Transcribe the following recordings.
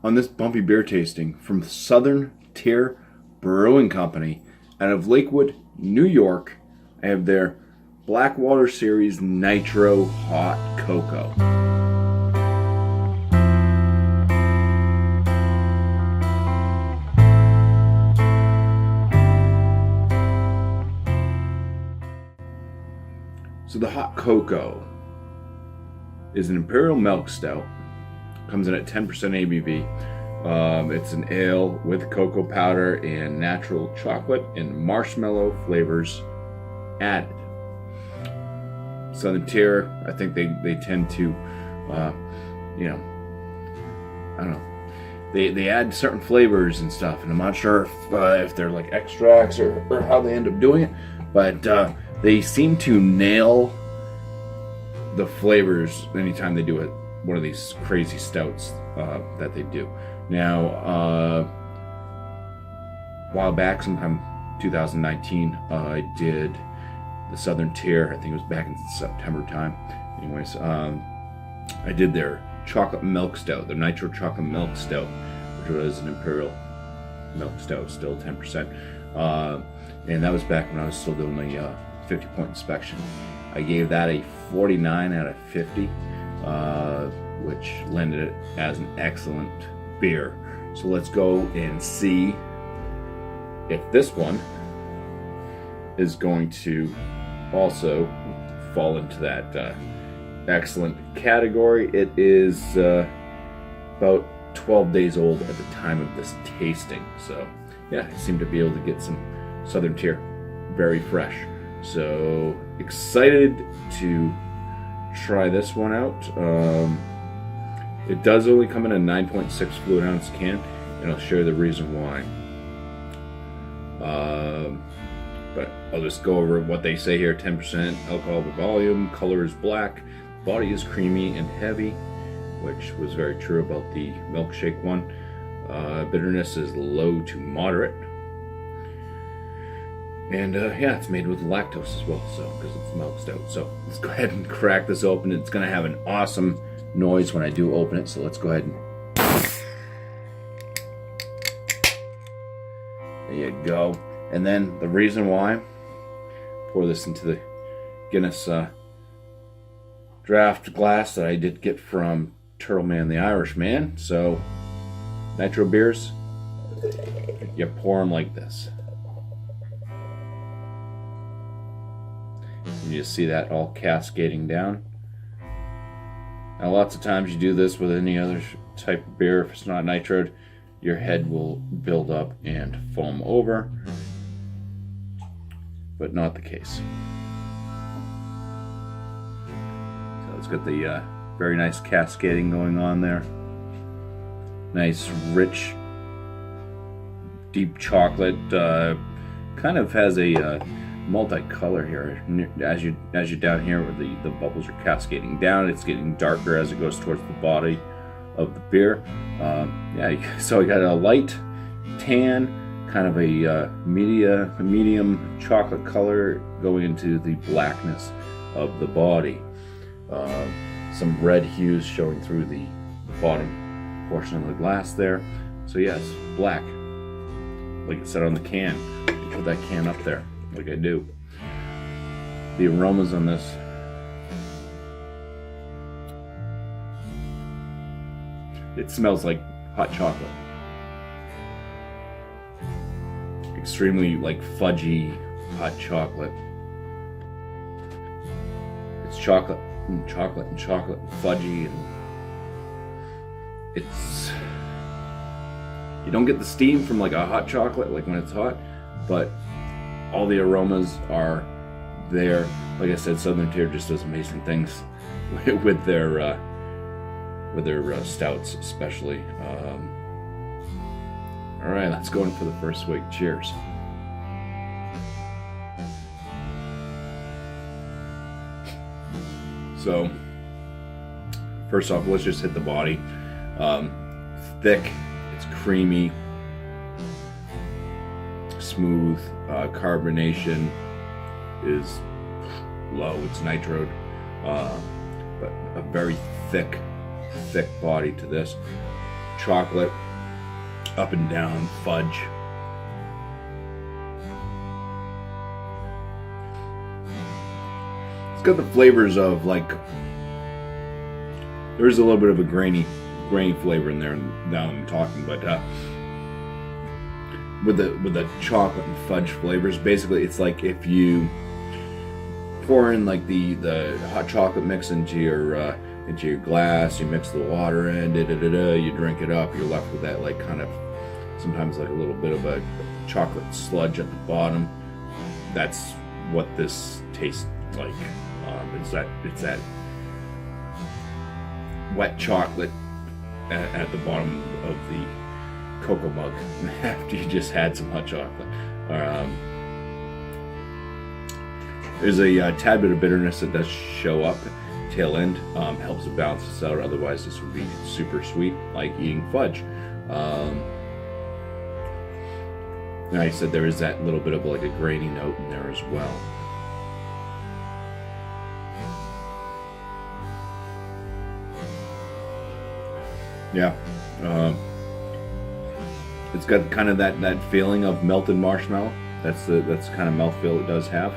on this bumpy beer tasting from Southern Tier Brewing Company out of Lakewood, New York. I have their Blackwater Series Nitro Hot Cocoa. So the Hot Cocoa is an imperial milk stout. Comes in at 10% ABV. It's an ale with cocoa powder and natural chocolate and marshmallow flavors added. Southern Tier, I think they tend to, I don't know. They add certain flavors and stuff, and I'm not sure if they're like extracts or how they end up doing it, but they seem to nail the flavors anytime they do one of these crazy stouts that they do. Now, a while back, sometime 2019, I did the Southern Tier. I think it was back in September time. Anyways, I did their chocolate milk stout, their nitro chocolate milk stout, which was an imperial milk stout, still 10%. And that was back when I was still doing the 50-point inspection. I gave that a 49 out of 50, which landed it as an excellent beer. So let's go and see if this one is going to also fall into that excellent category. It is about 12 days old at the time of this tasting. So yeah, I seem to be able to get some Southern Tier very fresh. So excited to try this one out. It does only come in a 9.6 fluid ounce can, and I'll show you the reason why. But I'll just go over what they say here. 10% alcohol by volume, color is black, body is creamy and heavy, which was very true about the milkshake one. Bitterness is low to moderate. And yeah, it's made with lactose as well, so because it's milk stout. So let's go ahead and crack this open. It's going to have an awesome noise when I do open it, so let's go ahead and... There you go. And then the reason why, pour this into the Guinness draft glass that I did get from Turtleman the Irishman. So nitro beers, you pour them like this. You just see that all cascading down. Now lots of times you do this with any other type of beer. If it's not nitroed, your head will build up and foam over, but not the case. So it's got the very nice cascading going on there. Nice, rich, deep chocolate. Kind of has a multicolor here. As you're down here, where the bubbles are cascading down, it's getting darker as it goes towards the body of the beer. Yeah, so I got a light tan, kind of a medium chocolate color going into the blackness of the body. Some red hues showing through the bottom portion of the glass there. So yes, black, like it said on the can. You put that can up there, like I do. The aromas on this, it smells like hot chocolate. Extremely like fudgy hot chocolate. It's chocolate and chocolate and chocolate and fudgy, and it's, you don't get the steam from like a hot chocolate like when it's hot, but all the aromas are there. Like I said, Southern Tier just does amazing things with their stouts, especially. All right, let's go in for the first swig. Cheers. So, first off, let's just hit the body. Thick, it's creamy, smooth. Carbonation is low. It's nitroed, but a very thick body to this. chocolate, up and down, fudge. It's got the flavors of, like, there's a little bit of a grainy flavor in there now I'm talking, but with the chocolate and fudge flavors, basically it's like if you pour in like the hot chocolate mix into your glass, you mix the water in, you drink it up, you're left with that, like, kind of sometimes like a little bit of a chocolate sludge at the bottom. That's what this tastes like. It's that wet chocolate at the bottom of the cocoa mug after you just had some hot chocolate. There's a tad bit of bitterness that does show up tail end, helps to balance this out. Otherwise this would be super sweet, like eating fudge. And I said there is that little bit of like a grainy note in there as well. Yeah, it's got kind of that feeling of melted marshmallow. That's kind of mouthfeel it does have.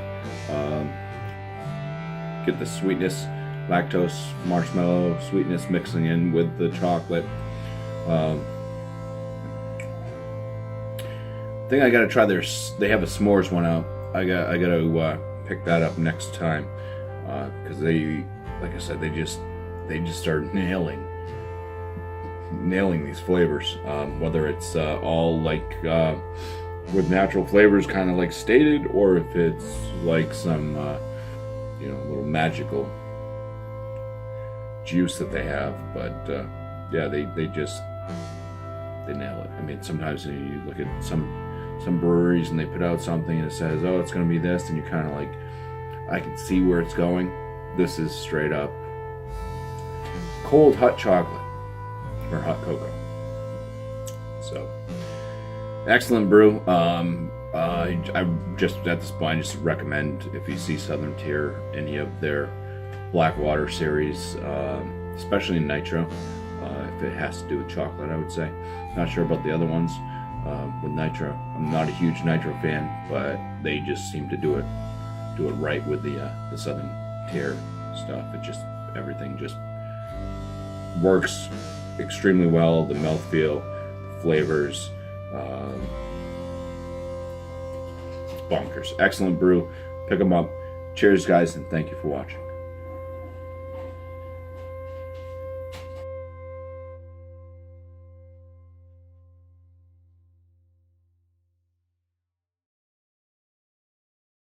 Get the sweetness, lactose, marshmallow sweetness mixing in with the chocolate. I think I gotta try they have a s'mores one out. I gotta pick that up next time, because they, like I said, they just start nailing these flavors, whether it's all like with natural flavors kind of like stated, or if it's like some little magical juice that they have. But yeah, they nail it. I mean, sometimes you look at some breweries and they put out something and it says, oh, it's going to be this, and you kind of like, I can see where it's going. This is straight up cold hot chocolate or hot cocoa. So excellent brew. I just at this point I just recommend, if you see Southern Tier, any of their Blackwater series, especially in nitro, if it has to do with chocolate, I would say. Not sure about the other ones with nitro. I'm not a huge nitro fan, but they just seem to do it right with the Southern Tier stuff. It just, everything just works extremely well. The mouthfeel, flavors, it's bonkers. Excellent brew. Pick them up. Cheers, guys, and thank you for watching.